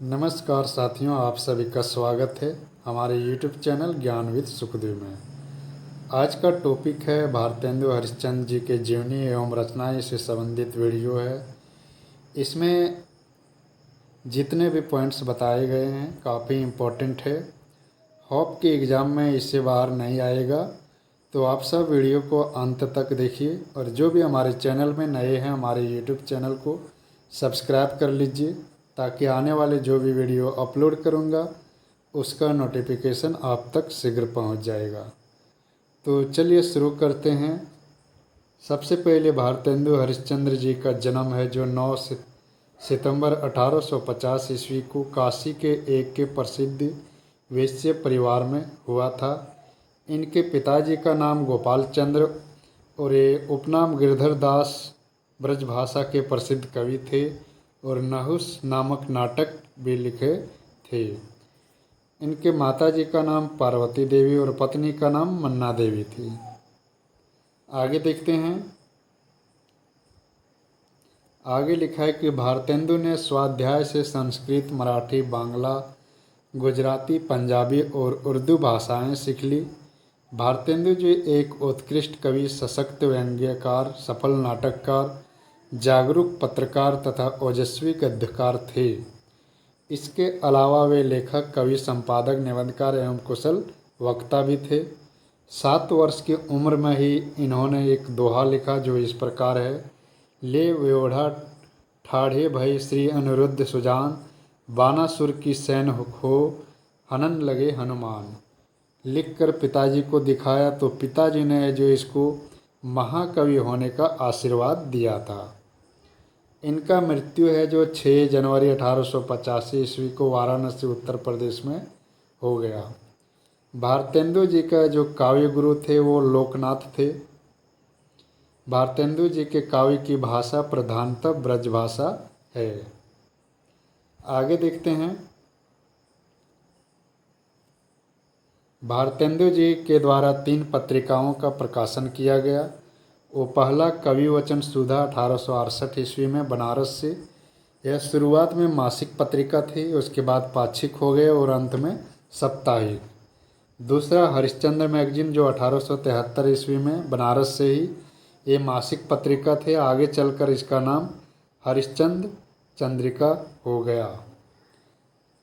नमस्कार साथियों, आप सभी का स्वागत है हमारे YouTube चैनल ज्ञान विद सुखदेव में। आज का टॉपिक है भारतेंदु हरिश्चंद्र जी के जीवनी एवं रचनाएं से संबंधित वीडियो है। इसमें जितने भी पॉइंट्स बताए गए हैं काफ़ी इम्पोर्टेंट है। होप के एग्ज़ाम में इससे बाहर नहीं आएगा, तो आप सब वीडियो को अंत तक देखिए। और जो भी हमारे चैनल में नए हैं, हमारे YouTube चैनल को सब्सक्राइब कर लीजिए, ताकि आने वाले जो भी वीडियो अपलोड करूँगा उसका नोटिफिकेशन आप तक शीघ्र पहुँच जाएगा। तो चलिए शुरू करते हैं। सबसे पहले भारतेंदु हरिश्चंद्र जी का जन्म है जो 9 सितंबर 1850 ईस्वी को काशी के एक प्रसिद्ध वैश्य परिवार में हुआ था। इनके पिताजी का नाम गोपाल चंद्र और ये उपनाम गिरधर दास ब्रजभाषा के प्रसिद्ध कवि थे और नहुस नामक नाटक भी लिखे थे। इनके माताजी का नाम पार्वती देवी और पत्नी का नाम मन्ना देवी थी। आगे देखते हैं। आगे लिखा है कि भारतेंदु ने स्वाध्याय से संस्कृत, मराठी, बांग्ला, गुजराती, पंजाबी और उर्दू भाषाएं सीख ली। भारतेंदु जी एक उत्कृष्ट कवि, सशक्त व्यंग्यकार, सफल नाटककार, जागरूक पत्रकार तथा ओजस्वी गद्यकार थे। इसके अलावा वे लेखक, कवि, संपादक, निबंधकार एवं कुशल वक्ता भी थे। 7 वर्ष की उम्र में ही इन्होंने एक दोहा लिखा जो इस प्रकार है। ले व्योढ़ा ठाढ़े भय श्री अनिरुद्ध सुजान, बानासुर की सैन हो हनन लगे हनुमान। लिखकर पिताजी को दिखाया तो पिताजी ने जो इसको महाकवि होने का आशीर्वाद दिया था। इनका मृत्यु है जो 6 जनवरी 1885 ईस्वी को वाराणसी उत्तर प्रदेश में हो गया। भारतेंदु जी का जो काव्य गुरु थे वो लोकनाथ थे। भारतेंदु जी के काव्य की भाषा प्रधानतः ब्रजभाषा है। आगे देखते हैं। भारतेंदु जी के द्वारा 3 पत्रिकाओं का प्रकाशन किया गया। वो पहला कवि वचन सुधा 1868 ईस्वी में बनारस से। यह शुरुआत में मासिक पत्रिका थी, उसके बाद पाक्षिक हो गए और अंत में साप्ताहिक। दूसरा हरिश्चंद्र मैगजीन जो 1873 ईस्वी में बनारस से ही ये मासिक पत्रिका थे। आगे चलकर इसका नाम हरिश्चंद्र चंद्रिका हो गया।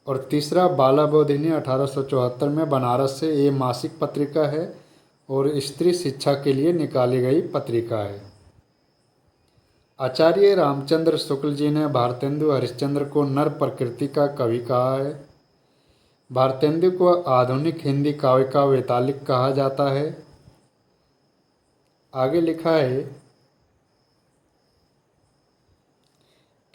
और तीसरा बाला बोधिनी 1874 में बनारस से ये मासिक पत्रिका है और स्त्री शिक्षा के लिए निकाली गई पत्रिका है। आचार्य रामचंद्र शुक्ल जी ने भारतेंदु हरिश्चंद्र को नर प्रकृति का कवि कहा है। भारतेंदु को आधुनिक हिंदी काव्य का वैतालिक कहा जाता है। आगे लिखा है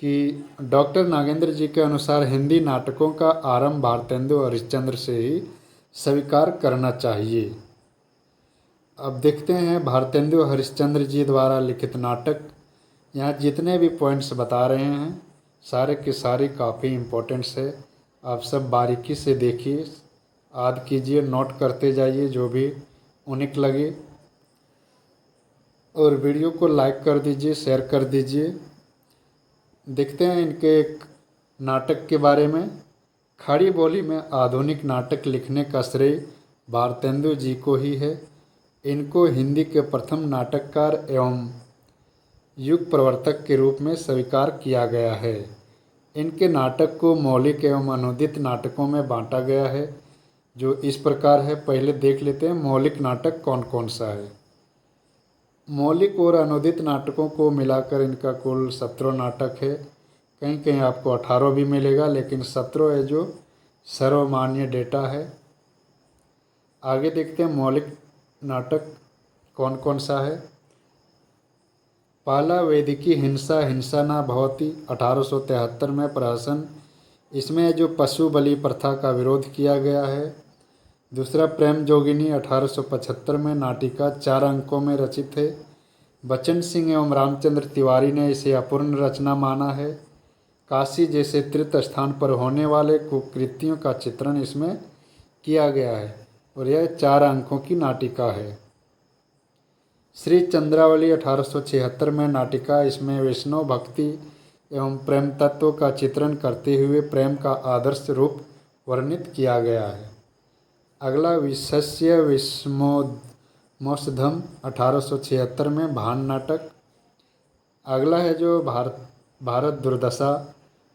कि डॉक्टर नागेंद्र जी के अनुसार हिंदी नाटकों का आरंभ भारतेंदु हरिश्चंद्र से ही स्वीकार करना चाहिए। अब देखते हैं भारतेंदु हरिश्चंद्र जी द्वारा लिखित नाटक। यहाँ जितने भी पॉइंट्स बता रहे हैं सारे के सारे काफ़ी इम्पोर्टेंट्स है। आप सब बारीकी से देखिए, याद कीजिए, नोट करते जाइए जो भी उन्हें लगे। और वीडियो को लाइक कर दीजिए, शेयर कर दीजिए। देखते हैं इनके एक नाटक के बारे में। खड़ी बोली में आधुनिक नाटक लिखने का श्रेय भारतेंदु जी को ही है। इनको हिंदी के प्रथम नाटककार एवं युग प्रवर्तक के रूप में स्वीकार किया गया है। इनके नाटक को मौलिक एवं अनुदित नाटकों में बांटा गया है जो इस प्रकार है। पहले देख लेते हैं मौलिक नाटक कौन कौन सा है। मौलिक और अनुदित नाटकों को मिलाकर इनका कुल 17 नाटक है। कहीं कहीं आपको 18 भी मिलेगा, लेकिन 17 है जो सर्वमान्य डेटा है। आगे देखते हैं मौलिक नाटक कौन कौन सा है। पहला वैदिकी हिंसा हिंसा न भवति 1873 में प्रहसन। इसमें जो पशु बलि प्रथा का विरोध किया गया है। दूसरा प्रेम जोगिनी 1875 में नाटिका 4 अंकों में रचित है। बच्चन सिंह एवं रामचंद्र तिवारी ने इसे अपूर्ण रचना माना है। काशी जैसे तीर्थ स्थान पर होने वाले कुकृत्यों का चित्रण इसमें किया गया है और यह 4 अंकों की नाटिका है। श्री चंद्रावली 1876 में नाटिका। इसमें वैष्णव भक्ति एवं प्रेम तत्व का चित्रण करते हुए प्रेम का आदर्श रूप वर्णित किया गया है। अगला विशस्य विस्मोधम 1876 में भान नाटक। अगला है जो भारत दुर्दशा,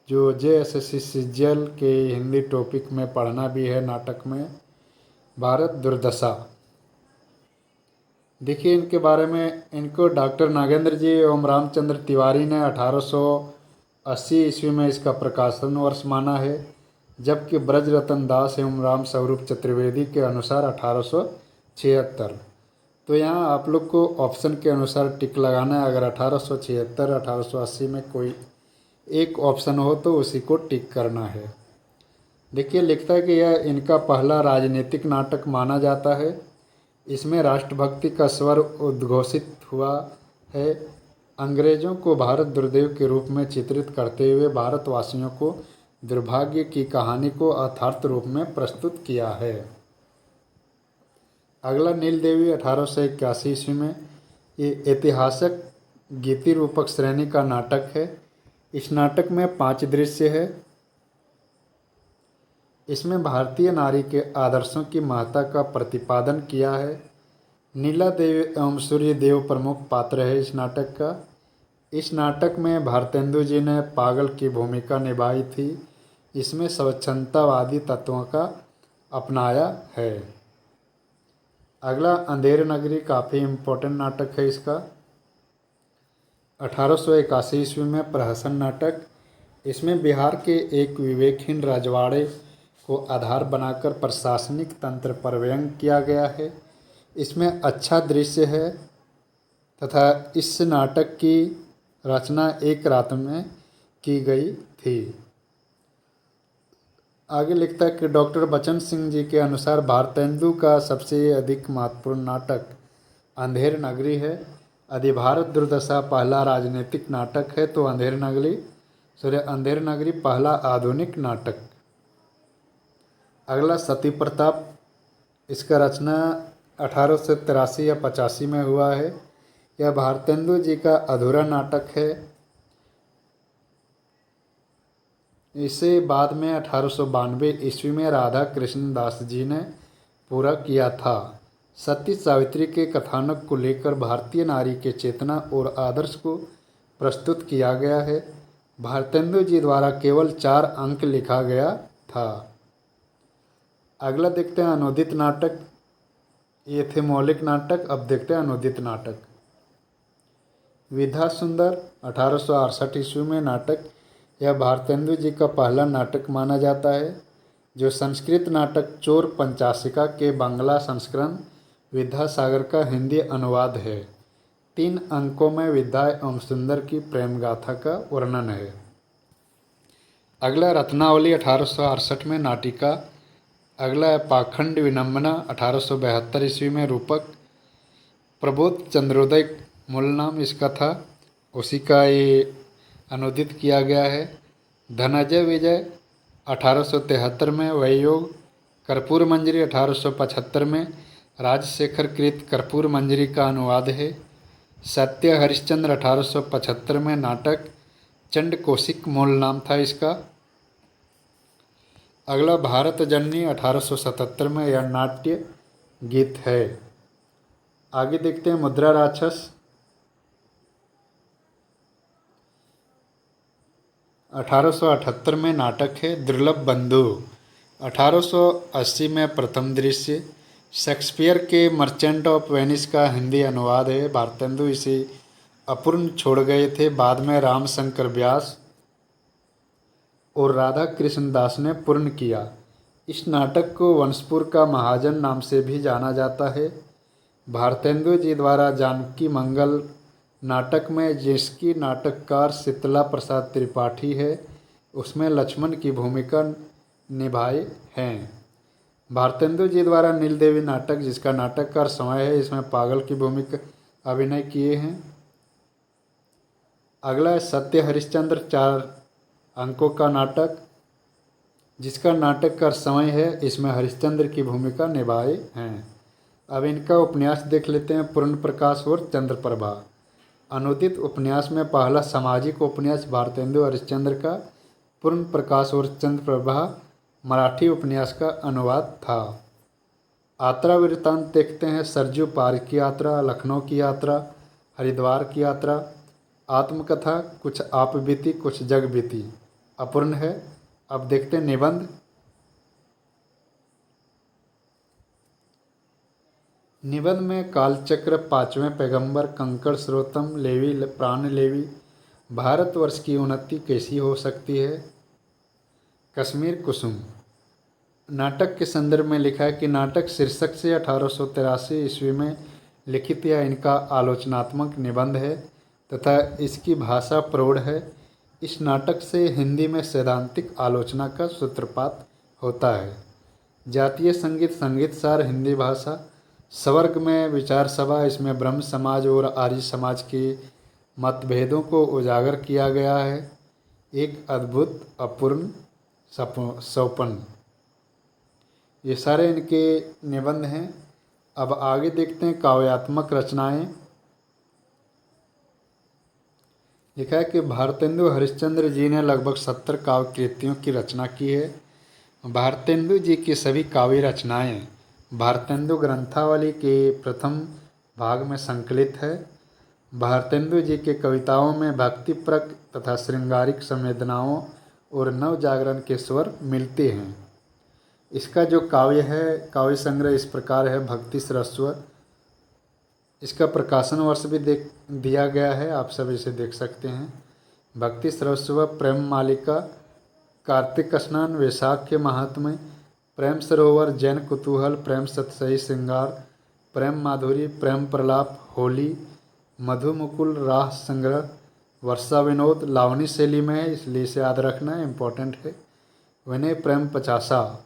जो JSSC CGL के हिंदी टॉपिक में पढ़ना भी है नाटक में। भारत दुर्दशा, देखिए इनके बारे में, इनको डॉक्टर नागेंद्र जी एवं रामचंद्र तिवारी ने 1880 ईस्वी में इसका प्रकाशन वर्ष माना है, जबकि ब्रजरतन दास एवं राम स्वरूप चतुर्वेदी के अनुसार 1876। तो यहाँ आप लोग को ऑप्शन के अनुसार टिक लगाना है। अगर 1876 1880 में कोई एक ऑप्शन हो तो उसी को टिक करना है। देखिए लिखता है कि यह इनका पहला राजनीतिक नाटक माना जाता है। इसमें राष्ट्रभक्ति का स्वर उद्घोषित हुआ है। अंग्रेजों को भारत दुर्देव के रूप में चित्रित करते हुए भारतवासियों को दुर्भाग्य की कहानी को यथार्थ रूप में प्रस्तुत किया है। अगला नील देवी 1881 ईस्वी में, ये ऐतिहासिक गीति रूपक श्रेणी का नाटक है। इस नाटक में 5 दृश्य है। इसमें भारतीय नारी के आदर्शों की महत्ता का प्रतिपादन किया है। नीला देवी एवं सूर्य देव प्रमुख पात्र है इस नाटक का। इस नाटक में भारतेंदु जी ने पागल की भूमिका निभाई थी। इसमें स्वच्छंदतावादी तत्वों का अपनाया है। अगला अंधेर नगरी, काफ़ी इम्पोर्टेंट नाटक है इसका। 1881 ईस्वी में प्रहसन नाटक। इसमें बिहार के एक विवेकहीन रजवाड़े को आधार बनाकर प्रशासनिक तंत्र पर व्यंग किया गया है। इसमें अच्छा दृश्य है तथा इस नाटक की रचना एक रात में की गई थी। आगे लिखता है कि डॉक्टर बचन सिंह जी के अनुसार भारतेंदु का सबसे अधिक महत्वपूर्ण नाटक अंधेर नगरी है। यदि भारत दुर्दशा पहला राजनीतिक नाटक है तो अंधेर नगरी पहला आधुनिक नाटक। अगला सती प्रताप, इसका रचना 1883 या 85 में हुआ है। यह भारतेंदु जी का अधूरा नाटक है। इसे बाद में 1892 ईस्वी में राधा कृष्ण दास जी ने पूरा किया था। सती सावित्री के कथानक को लेकर भारतीय नारी के चेतना और आदर्श को प्रस्तुत किया गया है। भारतेंदु जी द्वारा केवल 4 अंक लिखा गया था। अगला देखते हैं अनुदित नाटक। ये थे मौलिक नाटक। अब देखते हैं अनुदित नाटक। विधा सुंदर 1868 ईस्वी में नाटक। यह भारतेंदु जी का पहला नाटक माना जाता है, जो संस्कृत नाटक चोर पंचाशिका के बांग्ला संस्करण विद्यासागर का हिंदी अनुवाद है। 3 अंकों में विद्या एवं सुंदर की प्रेम गाथा का वर्णन है। अगला रत्नावली 1868 में नाटिका। अगला है पाखंड विनम्बना 1872 ईस्वी में रूपक। प्रबोध चंद्रोदय मूल नाम इसका था, उसी का ये अनुदित किया गया है। धनंजय विजय 1873 में वैयोग। कर्पूर मंजरी 1875 में राजशेखर कृत कर्पूर मंजरी का अनुवाद है। सत्य हरिश्चंद्र 1875 में नाटक। चंड कौशिक मूल नाम था इसका। अगला भारत जननी 1877 में, यह नाट्य गीत है। आगे देखते हैं मुद्रा राक्षस 1878 में नाटक है। दुर्लभ बंधु 1880 में प्रथम दृश्य। शेक्सपियर के मर्चेंट ऑफ वेनिस का हिंदी अनुवाद है। भारतेंदु इसे अपूर्ण छोड़ गए थे। बाद में रामशंकर व्यास और राधा कृष्ण दास ने पूर्ण किया। इस नाटक को वंशपुर का महाजन नाम से भी जाना जाता है। भारतेंदु जी द्वारा जानकी मंगल नाटक में, जिसकी नाटककार शीतला प्रसाद त्रिपाठी है, उसमें लक्ष्मण की भूमिका निभाई हैं। भारतेंदु जी द्वारा नील देवी नाटक, जिसका नाटककार समय है, इसमें पागल की भूमिका अभिनय किए हैं। अगला है सत्य हरिश्चंद्र 4 अंकों का नाटक, जिसका नाटककार समय है, इसमें हरिश्चंद्र की भूमिका निभाए हैं। अब इनका उपन्यास देख लेते हैं। पूर्ण प्रकाश और चंद्रप्रभा अनुदित उपन्यास में पहला सामाजिक उपन्यास भारतेंदु हरिश्चंद्र का पूर्ण प्रकाश और चंद्रप्रभा मराठी उपन्यास का अनुवाद था। यात्रा वृत्तांत देखते हैं। सरजू पार की यात्रा, लखनऊ की यात्रा, हरिद्वार की यात्रा। आत्मकथा, कुछ आप बीती कुछ जग बीती, अपूर्ण है। अब देखते हैं निबंध। निबंध में कालचक्र, पांचवें पैगंबर, कंकड़ स्रोतम, लेवी प्राण लेवी, भारतवर्ष की उन्नति कैसी हो सकती है, कश्मीर कुसुम। नाटक के संदर्भ में लिखा है कि नाटक शीर्षक से 1883 ईस्वी में लिखित यह इनका आलोचनात्मक निबंध है तथा इसकी भाषा प्रौढ़ है। इस नाटक से हिंदी में सैद्धांतिक आलोचना का सूत्रपात होता है। जातीय संगीत, संगीत सार, हिंदी भाषा। स्वर्ग में विचार सभा, इसमें ब्रह्म समाज और आर्य समाज के मतभेदों को उजागर किया गया है। एक अद्भुत अपूर्ण सौपन। ये सारे इनके निबंध हैं। अब आगे देखते हैं काव्यात्मक रचनाएं। लिखा है कि भारतेंदु हरिश्चंद्र जी ने लगभग 70 काव्य कृतियों की रचना की है। भारतेंदु जी की सभी काव्य रचनाएं भारतेंदु ग्रंथावली के प्रथम भाग में संकलित है। भारतेंदु जी के कविताओं में भक्तिप्रक तथा श्रृंगारिक संवेदनाओं और नव जागरण के स्वर मिलते हैं। इसका जो काव्य है, काव्य संग्रह इस प्रकार है। भक्ति सरस्व, इसका प्रकाशन वर्ष भी दिया गया है, आप सब इसे देख सकते हैं। भक्ति सरस्व, प्रेम मालिका, कार्तिक स्नान, वैशाख के महात्म्य, प्रेम सरोवर, जैन कुतूहल, प्रेम सतसई श्रृंगार, प्रेम माधुरी, प्रेम प्रलाप, होली, मधुमुकुल, राह संग्रह, वर्षा विनोद। लावनी शैली में है, इसलिए इसे याद रखना इम्पोर्टेंट है। विनय प्रेम पचासा।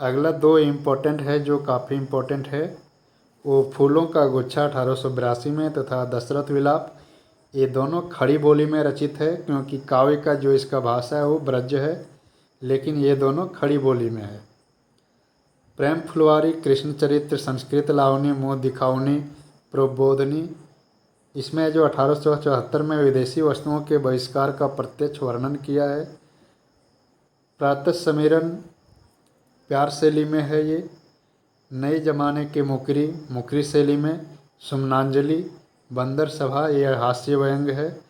अगला दो इम्पोर्टेंट है जो काफ़ी इम्पोर्टेंट है, वो फूलों का गुच्छा 1882 में तथा दशरथ विलाप। ये दोनों खड़ी बोली में रचित है, क्योंकि काव्य का जो इसका भाषा है वो ब्रज है, लेकिन ये दोनों खड़ी बोली में है। प्रेम फुलवारी, कृष्ण चरित्र, संस्कृत लावनी, मुँह दिखावनी, प्रबोधनी। इसमें जो 1874 में विदेशी वस्तुओं के बहिष्कार का प्रत्यक्ष वर्णन किया है। प्रातः समीरण प्यार शैली में है ये। नए जमाने के मुकरी, मुकरी शैली में। सुमनांजलि, बंदर सभा, यह हास्य व्यंग है।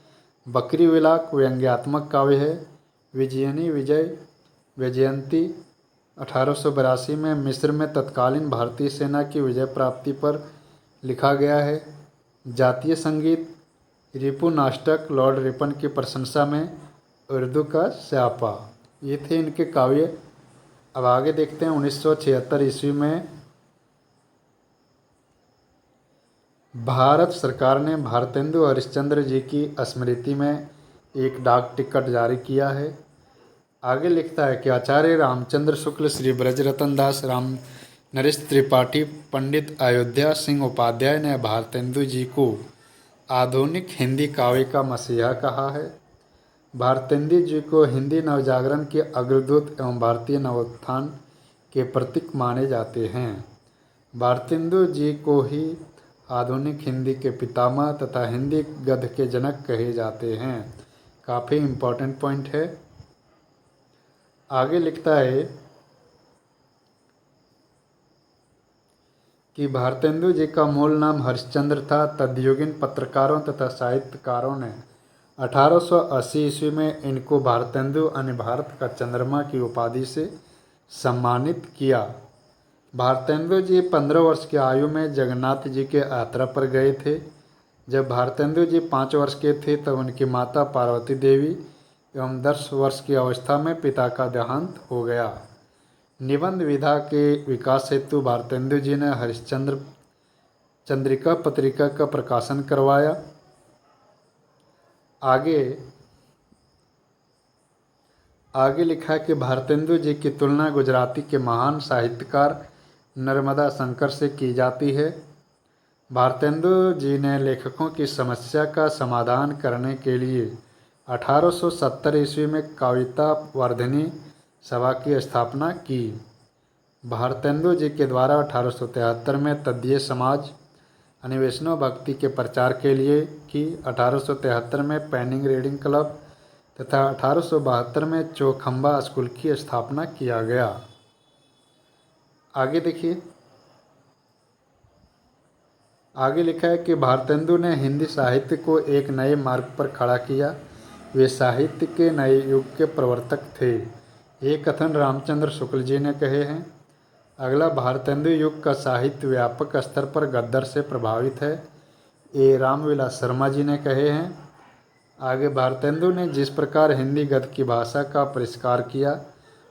बकरी विलाक व्यंग्यात्मक काव्य है। विजयनी विजय, वैजयंती 1882 में मिस्र में तत्कालीन भारतीय सेना की विजय प्राप्ति पर लिखा गया है। जातीय संगीत, रिपु नाटक, लॉर्ड रिपन की प्रशंसा में, उर्दू का स्यापा। ये थे इनके काव्य। अब आगे देखते हैं 1976 ईस्वी में भारत सरकार ने भारतेंदु हरिश्चंद्र जी की स्मृति में एक डाक टिकट जारी किया है। आगे लिखता है कि आचार्य रामचंद्र शुक्ल, श्री ब्रजरतन दास, राम नरेश त्रिपाठी, पंडित अयोध्या सिंह उपाध्याय ने भारतेंदु जी को आधुनिक हिंदी काव्य का मसीहा कहा है। भारतेंदु जी को हिंदी नवजागरण के अग्रदूत एवं भारतीय नवोत्थान के प्रतीक माने जाते हैं। भारतेंदु जी को ही आधुनिक हिंदी के पितामह तथा हिंदी गद्य के जनक कहे जाते हैं। काफ़ी इम्पोर्टेंट पॉइंट है। आगे लिखता है कि भारतेंदु जी का मूल नाम हरिश्चंद्र था। तदयुगीन पत्रकारों तथा साहित्यकारों ने 1880 ईस्वी में इनको भारतेंदु अन्य भारत का चंद्रमा की उपाधि से सम्मानित किया। भारतेंदु जी 15 वर्ष की आयु में जगन्नाथ जी के यात्रा पर गए थे। जब भारतेंदु जी 5 वर्ष के थे तब उनकी माता पार्वती देवी एवं 10 वर्ष की अवस्था में पिता का देहांत हो गया। निबंध विधा के विकास हेतु भारतेंदु जी ने हरिश्चंद्र चंद्रिका पत्रिका का प्रकाशन करवाया। आगे लिखा कि भारतेंदु जी की तुलना गुजराती के महान साहित्यकार नर्मदा शंकर से की जाती है। भारतेंदु जी ने लेखकों की समस्या का समाधान करने के लिए 1870 ईस्वी में कविता वर्धिनी सभा की स्थापना की। भारतेंदु जी के द्वारा 1873 में तदीय समाज, वैष्णव भक्ति के प्रचार के लिए की। 1873 में पेनिंग रीडिंग क्लब तथा 1872 में चौखंबा स्कूल की स्थापना किया गया। आगे देखिए, आगे लिखा है कि भारतेंदु ने हिंदी साहित्य को एक नए मार्ग पर खड़ा किया। वे साहित्य के नए युग के प्रवर्तक थे। ये कथन रामचंद्र शुक्ल जी ने कहे हैं। अगला, भारतेंदु युग का साहित्य व्यापक स्तर पर गद्दर से प्रभावित है। ये रामविलास शर्मा जी ने कहे हैं। आगे, भारतेंदु ने जिस प्रकार हिंदी गद्य की भाषा का परिष्कार किया,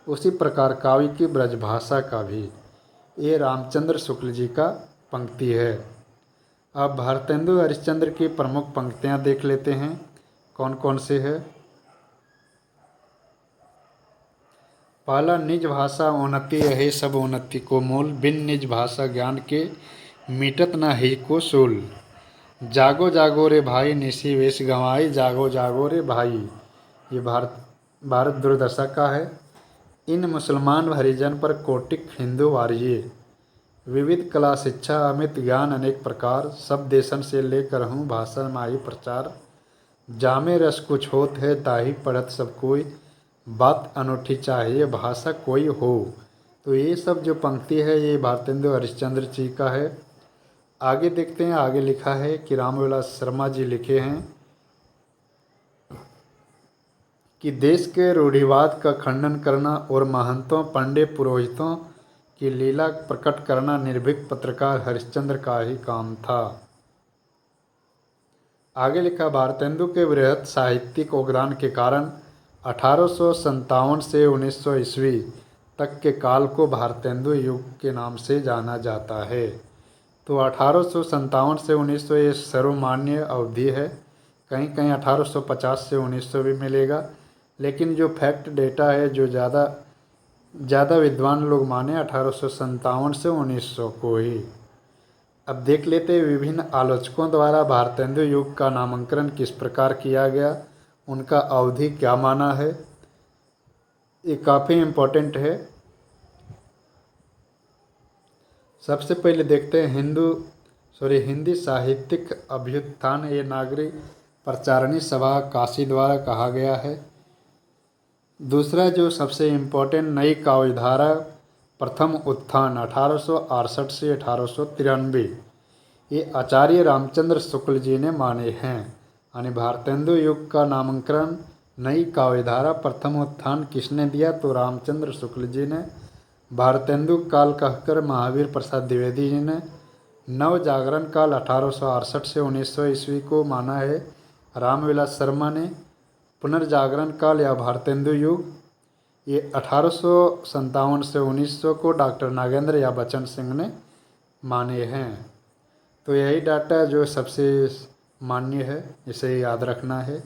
उसी प्रकार काव्य की ब्रजभाषा का भी। ये रामचंद्र शुक्ल जी का पंक्ति है। अब भारतेंदु हरिश्चंद्र की प्रमुख पंक्तियां देख लेते हैं, कौन कौन से है। पहला, निज भाषा उन्नति है सब उन्नति को मूल, बिन निज भाषा ज्ञान के मिटत न ही को सूल। जागो जागो रे भाई निसी वेश गंवाई, जागो जागो रे भाई। ये भारत दुर्दशा का है। इन मुसलमान हरिजन पर कोटिक हिंदू वारिये, विविध कला शिक्षा अमित ज्ञान अनेक प्रकार, सब देशन से लेकर हूँ भाषा माही प्रचार। जामे रस कुछ होत है ताही पढ़त सब कोई, बात अनूठी चाहिए भाषा कोई हो। तो ये सब जो पंक्ति है ये भारतेंदु हरिश्चंद्र जी का है। आगे देखते हैं, आगे लिखा है कि रामविलास शर्मा जी लिखे हैं कि देश के रूढ़िवाद का खंडन करना और महंतों पंडे पुरोहितों की लीला प्रकट करना निर्भीक पत्रकार हरिश्चंद्र का ही काम था। आगे लिखा, भारतेंदु के वृहत साहित्यिक योगदान के कारण 1857 से 1900 ईस्वी तक के काल को भारतेंदु युग के नाम से जाना जाता है। तो 1857 से 1900 ये सर्वमान्य अवधि है। कहीं कहीं 1850 से 1900 भी मिलेगा, लेकिन जो फैक्ट डेटा है जो ज़्यादा विद्वान लोग माने 1857 से 1900 को ही। अब देख लेते हैं विभिन्न आलोचकों द्वारा भारतेंदु युग का नामकरण किस प्रकार किया गया, उनका अवधि क्या माना है। ये काफ़ी इम्पोर्टेंट है। सबसे पहले देखते हैं हिंदी साहित्यिक अभ्युत्थान। ये नागरिक प्रचारणी सभा काशी द्वारा कहा गया है। दूसरा जो सबसे इम्पोर्टेंट, नई काव्यधारा प्रथम उत्थान 1868 से 1893, ये आचार्य रामचंद्र शुक्ल जी ने माने हैं। यानी भारतेंदु युग का नामकरण नई काव्यधारा प्रथम उत्थान किसने दिया, तो रामचंद्र शुक्ल जी ने। भारतेंदु काल कहकर महावीर प्रसाद द्विवेदी जी ने। नव जागरण काल 1868 से 1900 ईस्वी को माना है रामविलास शर्मा ने। पुनर्जागरण काल या भारतेंदु युग ये 1857 से 1900 को डॉक्टर नागेंद्र या बचन सिंह ने माने हैं। तो यही डाटा जो सबसे मान्य है, इसे याद रखना है।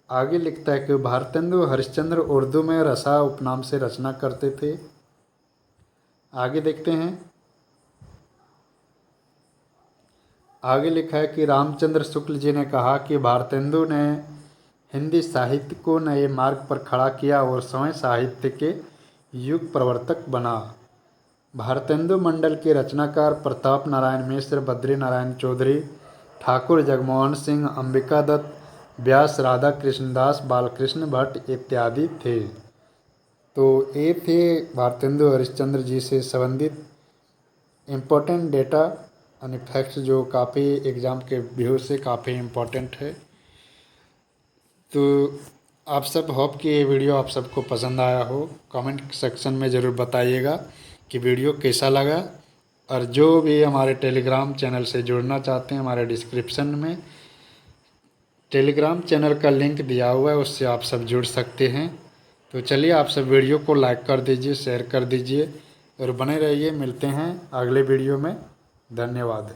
आगे लिखता है कि भारतेंदु हरिश्चंद्र उर्दू में रसा उपनाम से रचना करते थे। आगे देखते हैं, आगे लिखा है कि रामचंद्र शुक्ल जी ने कहा कि भारतेंदु ने हिंदी साहित्य को नए मार्ग पर खड़ा किया और स्वयं साहित्य के युग प्रवर्तक बना। भारतेंदु मंडल के रचनाकार प्रताप नारायण मिश्र, बद्री नारायण चौधरी, ठाकुर जगमोहन सिंह, अंबिका दत्त, व्यास, राधा कृष्णदास, बालकृष्ण भट्ट इत्यादि थे। तो ये थे भारतेंदु हरिश्चंद्र जी से संबंधित इम्पोर्टेंट डेटा यानी फैक्ट्स जो काफ़ी एग्ज़ाम के व्यू से काफ़ी इम्पोर्टेंट है। तो आप सब होप कि ये वीडियो आप सबको पसंद आया हो। कमेंट सेक्शन में ज़रूर बताइएगा कि वीडियो कैसा लगा। और जो भी हमारे टेलीग्राम चैनल से जुड़ना चाहते हैं, हमारे डिस्क्रिप्शन में टेलीग्राम चैनल का लिंक दिया हुआ है, उससे आप सब जुड़ सकते हैं। तो चलिए आप सब वीडियो को लाइक कर दीजिए, शेयर कर दीजिए और बने रहिए। मिलते हैं अगले वीडियो में। धन्यवाद।